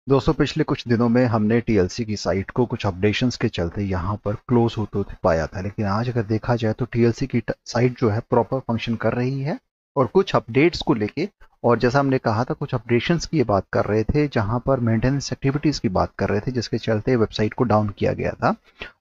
दोस्तों पिछले कुछ दिनों में हमने टीएलसी की साइट को कुछ अपडेशंस के चलते यहाँ पर क्लोज होते होते पाया था, लेकिन आज अगर देखा जाए तो टीएलसी की साइट जो है प्रॉपर फंक्शन कर रही है और कुछ अपडेट्स को लेके। और जैसा हमने कहा था कुछ अपडेशंस की ये बात कर रहे थे, जहाँ पर मेंटेनेंस एक्टिविटीज़ की बात कर रहे थे, जिसके चलते वेबसाइट को डाउन किया गया था।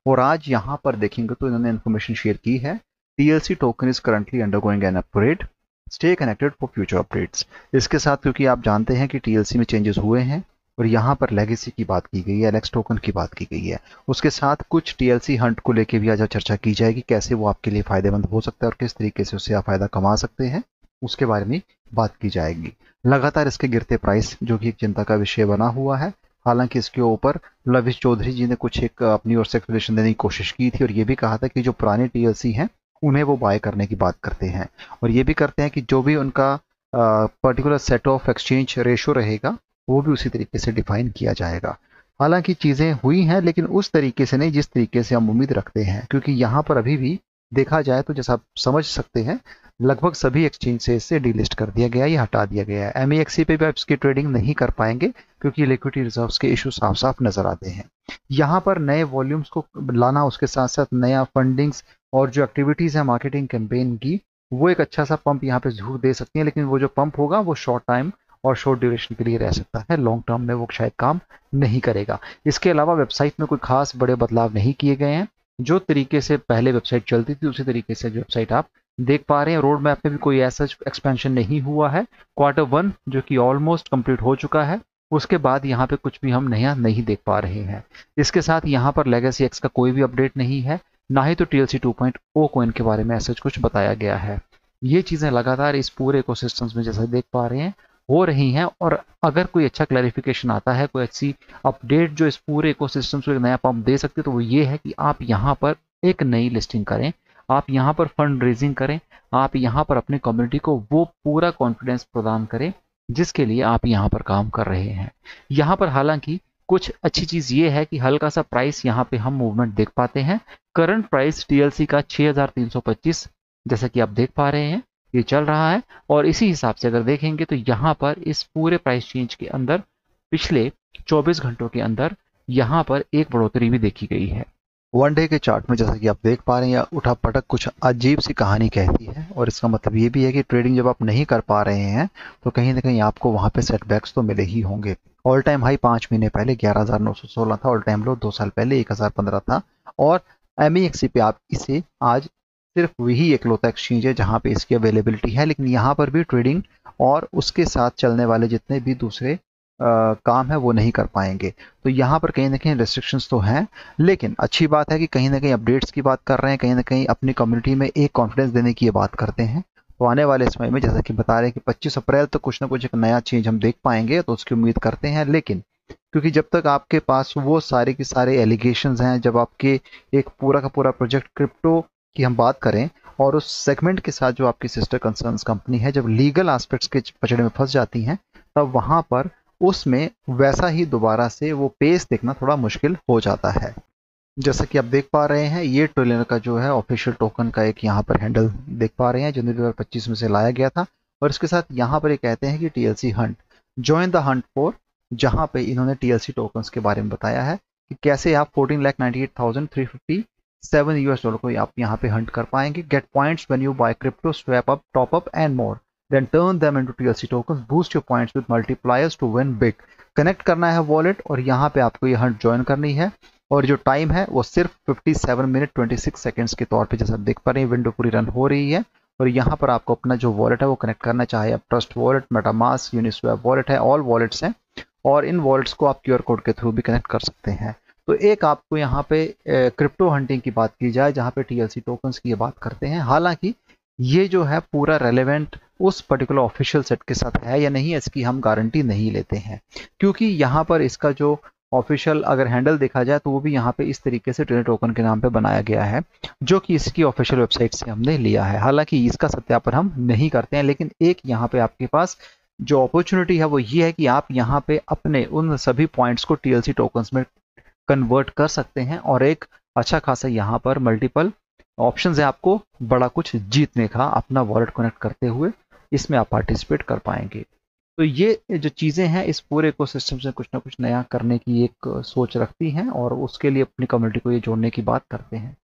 और आज यहाँ पर देखेंगे तो इन्होंने इन्फॉर्मेशन शेयर की है। TLC token is currently undergoing an upgrade, stay connected for future updates. इसके साथ क्योंकि आप जानते हैं कि टीएलसी में चेंजेस हुए हैं और यहाँ पर लेगेसी की बात की गई है, एलेक्स टोकन की बात की गई है। उसके साथ कुछ टीएलसी हंट को लेके भी आज चर्चा की जाएगी, कैसे वो आपके लिए फायदेमंद हो सकता है और किस तरीके से उससे आप फायदा कमा सकते हैं, उसके बारे में बात की जाएगी। लगातार इसके गिरते प्राइस जो कि एक चिंता का विषय बना हुआ है। हालांकि इसके ऊपर लविश चौधरी जी ने कुछ एक अपनी ओर से एक्सप्लेनेशन देने की कोशिश की थी और ये भी कहा था कि जो पुराने टीएलसी हैं उन्हें वो बाय करने की बात करते हैं और ये भी करते हैं कि जो भी उनका particular set of exchange ratio रहेगा वो भी उसी तरीके से डिफाइन किया जाएगा। हालांकि चीज़ें हुई हैं लेकिन उस तरीके से नहीं जिस तरीके से हम उम्मीद रखते हैं, क्योंकि यहाँ पर अभी भी देखा जाए तो जैसा आप समझ सकते हैं लगभग सभी एक्सचेंज से डीलिस्ट कर दिया गया है या हटा दिया गया है। एमईएक्सी पे भी आप इसकी ट्रेडिंग नहीं कर पाएंगे क्योंकि लिक्विडिटी रिजर्व्स के इशू साफ साफ नजर आते हैं। यहाँ पर नए वॉल्यूम्स को लाना, उसके साथ साथ नया फंडिंग्स और जो एक्टिविटीज़ है मार्केटिंग कैंपेन की, वो एक अच्छा सा पंप यहाँ पे जरूर दे सकती है। लेकिन वो जो पंप होगा वो शॉर्ट टाइम और शॉर्ट ड्यूरेशन के लिए रह सकता है, लॉन्ग टर्म में वो शायद काम नहीं करेगा। इसके अलावा वेबसाइट में कोई खास बड़े बदलाव नहीं किए गए हैं। जो तरीके से पहले वेबसाइट चलती थी उसी तरीके से वेबसाइट आप देख पा रहे हैं। रोड मैप में भी कोई ऐसा एक्सपेंशन नहीं हुआ है। क्वार्टर वन जो कि ऑलमोस्ट कंप्लीट हो चुका है, उसके बाद यहाँ पे कुछ भी हम नया नहीं देख पा रहे हैं। इसके साथ यहाँ पर लेगेसी एक्स का कोई भी अपडेट नहीं है, ना ही तो टीएलसी 2.0 कॉइन के बारे में ऐसा कुछ बताया गया है। ये चीज़ें लगातार इस पूरे इकोसिस्टम्स में जैसा देख पा रहे हैं हो रही हैं। और अगर कोई अच्छा क्लैरिफिकेशन आता है, कोई अच्छी अपडेट जो इस पूरे इकोसिस्टम्स को एक नया पंप दे सकती है, तो वो ये है कि आप यहाँ पर एक नई लिस्टिंग करें, आप यहाँ पर फंड रेजिंग करें, आप यहाँ पर अपने कम्युनिटी को वो पूरा कॉन्फिडेंस प्रदान करें जिसके लिए आप यहाँ पर काम कर रहे हैं। यहाँ पर हालांकि कुछ अच्छी चीज़ ये है कि हल्का सा प्राइस यहाँ पे हम मूवमेंट देख पाते हैं। करंट प्राइस टीएलसी का 6325 जैसा कि आप देख पा रहे हैं ये चल रहा है। और इसी हिसाब से अगर देखेंगे तो यहाँ पर इस पूरे प्राइस चेंज के अंदर पिछले 24 घंटों के अंदर यहाँ पर एक बढ़ोतरी भी देखी गई है। वन डे के चार्ट में जैसा कि आप देख पा रहे हैं, उठा पटक कुछ अजीब सी कहानी कहती है और इसका मतलब ये भी है कि ट्रेडिंग जब आप नहीं कर पा रहे हैं तो कहीं ना कहीं आपको वहां पे सेटबैक्स तो मिले ही होंगे। ऑल टाइम हाई 5 महीने पहले 11,916 था, ऑल टाइम लो 2 साल पहले 1,015 था। और एमईएक्सी पे आप इसे आज सिर्फ वही एकलौता एक्सचेंज है जहां पे इसकी अवेलेबिलिटी है, लेकिन यहाँ पर भी ट्रेडिंग और उसके साथ चलने वाले जितने भी दूसरे काम है वो नहीं कर पाएंगे। तो यहाँ पर कहीं ना कहीं रेस्ट्रिक्शंस तो हैं, लेकिन अच्छी बात है कि कहीं ना कहीं अपडेट्स की बात कर रहे हैं, कहीं ना कहीं अपनी कम्युनिटी में एक कॉन्फिडेंस देने की ये बात करते हैं। तो आने वाले समय में जैसा कि बता रहे हैं कि 25 अप्रैल तक कुछ ना कुछ एक नया चेंज हम देख पाएंगे, तो उसकी उम्मीद करते हैं। लेकिन क्योंकि जब तक आपके पास वो सारे के सारे एलिगेशंस हैं, जब आपके एक पूरा का पूरा प्रोजेक्ट क्रिप्टो की हम बात करें और उस सेगमेंट के साथ जो आपकी सिस्टर कंसर्न्स कंपनी है जब लीगल एस्पेक्ट्स के पचड़े में फंस जाती हैं, तब वहां पर उसमें वैसा ही दोबारा से वो पेस देखना थोड़ा मुश्किल हो जाता है। जैसा कि आप देख पा रहे हैं ये ट्रिलियन का जो है ऑफिशियल टोकन का एक यहाँ पर हैंडल देख पा रहे हैं, जनवरी 2025 में से लाया गया था। और इसके साथ यहाँ पर ये कहते हैं कि TLC Hunt, join the Hunt for, जहाँ पे इन्होंने टीएलसी टोकन्स के बारे में बताया है कि कैसे आप 14,98,357 यूएस डॉलर को आप यहाँ पे हंट कर पाएंगे। Get points when you buy crypto, swap up, top up and more, then turn them into TLC tokens, boost your points with multipliers to win big। Connect करना है वॉलेट और यहाँ पे आपको ये हंट ज्वाइन करनी है। और जो टाइम है वो सिर्फ 57 मिनट 26 सेकंड्स के तौर पे जैसा देख पा रहे हैं विंडो पूरी रन हो रही है। और यहाँ पर आपको अपना जो वॉलेट है वो कनेक्ट करना, चाहे आप trust wallet, MetaMask, Uniswap wallet है, ऑल वॉलेट्स हैं और इन वॉलेट्स को आप क्यूआर कोड के थ्रू भी कनेक्ट कर सकते हैं। तो एक आपको यहाँ पे क्रिप्टो हंटिंग की बात की जाए जहाँ पे टीएलसी टोकन्स की बात करते हैं। हालांकि ये जो है पूरा रेलेवेंट उस पर्टिकुलर ऑफिशियल सेट के साथ है या नहीं, इसकी हम गारंटी नहीं लेते हैं, क्योंकि यहाँ पर इसका जो ऑफिशियल अगर हैंडल देखा जाए तो वो भी यहाँ पे इस तरीके से ट्रेड टोकन के नाम पे बनाया गया है जो कि इसकी ऑफिशियल वेबसाइट से हमने लिया है। हालांकि इसका सत्यापन हम नहीं करते हैं, लेकिन एक यहाँ पे आपके पास जो अपॉर्चुनिटी है वो ये है कि आप यहाँ पे अपने उन सभी पॉइंट्स को टीएलसी टोकन्स में कन्वर्ट कर सकते हैं और एक अच्छा खासा यहाँ पर मल्टीपल ऑप्शंस है आपको बड़ा कुछ जीतने का अपना वॉलेट कनेक्ट करते हुए, इसमें आप पार्टिसिपेट कर पाएंगे। तो तो ये जो चीज़ें हैं इस पूरे इकोसिस्टम से कुछ ना कुछ नया करने की एक सोच रखती हैं और उसके लिए अपनी कम्युनिटी को ये जोड़ने की बात करते हैं।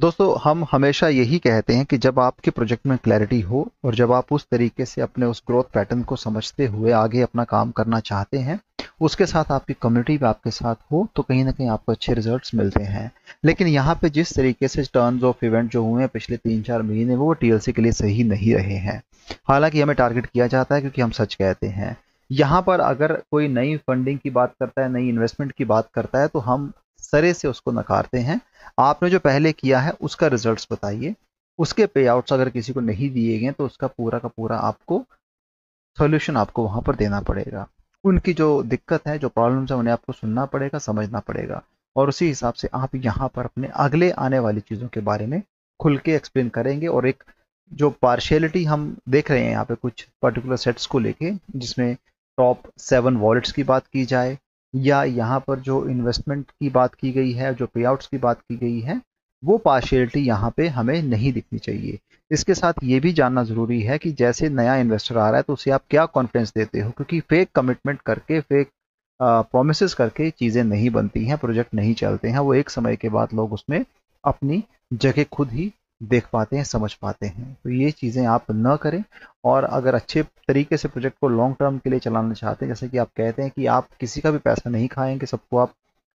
दोस्तों हम हमेशा यही कहते हैं कि जब आपके प्रोजेक्ट में क्लैरिटी हो और जब आप उस तरीके से अपने उस ग्रोथ पैटर्न को समझते हुए आगे अपना काम करना चाहते हैं, उसके साथ आपकी कम्युनिटी भी आपके साथ हो, तो कहीं ना कहीं आपको अच्छे रिजल्ट्स मिलते हैं। लेकिन यहाँ पे जिस तरीके से टर्न्स ऑफ इवेंट जो हुए हैं पिछले 3-4 महीने वो टीएलसी के लिए सही नहीं रहे हैं। हालांकि हमें टारगेट किया जाता है क्योंकि हम सच कहते हैं। यहाँ पर अगर कोई नई फंडिंग की बात करता है, नई इन्वेस्टमेंट की बात करता है, तो हम सरे से उसको नकारते हैं। आपने जो पहले किया है उसका रिजल्ट्स बताइए, उसके पे आउट्स अगर किसी को नहीं दिए गए तो उसका पूरा का पूरा आपको सॉल्यूशन आपको वहां पर देना पड़ेगा। उनकी जो दिक्कत है, जो प्रॉब्लम्स है, उन्हें आपको सुनना पड़ेगा, समझना पड़ेगा और उसी हिसाब से आप यहाँ पर अपने अगले आने वाली चीज़ों के बारे में खुल के एक्सप्लेन करेंगे। और एक जो पार्शियलिटी हम देख रहे हैं यहाँ पे कुछ पर्टिकुलर सेट्स को लेके, जिसमें टॉप 7 वॉलेट्स की बात की जाए या यहाँ पर जो इन्वेस्टमेंट की बात की गई है, जो पे आउट्स की बात की गई है, वो पार्शियलिटी यहाँ पे हमें नहीं दिखनी चाहिए। इसके साथ ये भी जानना ज़रूरी है कि जैसे नया इन्वेस्टर आ रहा है तो उसे आप क्या कॉन्फिडेंस देते हो, क्योंकि फेक कमिटमेंट करके, फेक प्रोमिसेस करके चीज़ें नहीं बनती हैं, प्रोजेक्ट नहीं चलते हैं। वो एक समय के बाद लोग उसमें अपनी जगह खुद ही देख पाते हैं, समझ पाते हैं। तो ये चीज़ें आप न करें। और अगर अच्छे तरीके से प्रोजेक्ट को लॉन्ग टर्म के लिए चलाना चाहते हैं, जैसे कि आप कहते हैं कि आप किसी का भी पैसा नहीं खाएंगे, सबको आप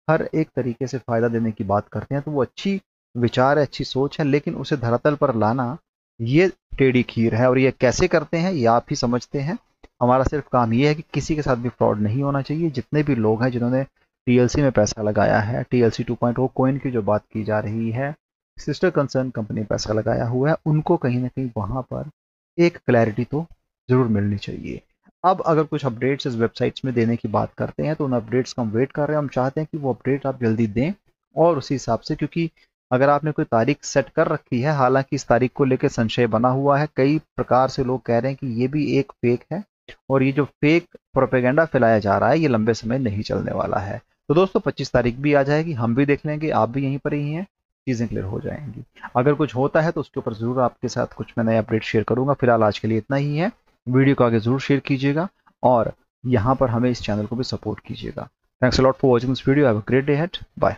हर एक तरीके से फ़ायदा देने की बात करते हैं, तो वो अच्छी विचार है, अच्छी सोच है, लेकिन उसे धरातल पर लाना ये टेढ़ी खीर है। और ये कैसे करते हैं ये आप ही समझते हैं। हमारा सिर्फ काम ये है कि किसी के साथ भी फ्रॉड नहीं होना चाहिए। जितने भी लोग हैं जिन्होंने टीएलसी में पैसा लगाया है, टीएलसी 2.0 कॉइन की जो बात की जा रही है, सिस्टर कंसर्न कंपनी पैसा लगाया हुआ है, उनको कहीं ना कहीं वहां पर एक क्लैरिटी तो जरूर मिलनी चाहिए। अब अगर कुछ अपडेट्स इस वेबसाइट्स में देने की बात करते हैं तो उन अपडेट्स का हम वेट कर रहे हैं। हम चाहते हैं कि वो अपडेट आप जल्दी दें और उसी हिसाब से, क्योंकि अगर आपने कोई तारीख सेट कर रखी है, हालांकि इस तारीख को लेकर संशय बना हुआ है, कई प्रकार से लोग कह रहे हैं कि ये भी एक फेक है और ये जो फेक प्रोपेगेंडा फैलाया जा रहा है ये लंबे समय नहीं चलने वाला है। तो दोस्तों 25 तारीख भी आ जाएगी, हम भी देख लेंगे, आप भी यहीं पर ही हैं, चीज़ें क्लियर हो जाएंगी। अगर कुछ होता है तो उसके ऊपर ज़रूर आपके साथ कुछ मैं नए अपडेट शेयर करूंगा। फिलहाल आज के लिए इतना ही है। वीडियो को आगे ज़रूर शेयर कीजिएगा और यहाँ पर हमें इस चैनल को भी सपोर्ट कीजिएगा। Thanks a lot for watching this video. Have a great day ahead. Bye.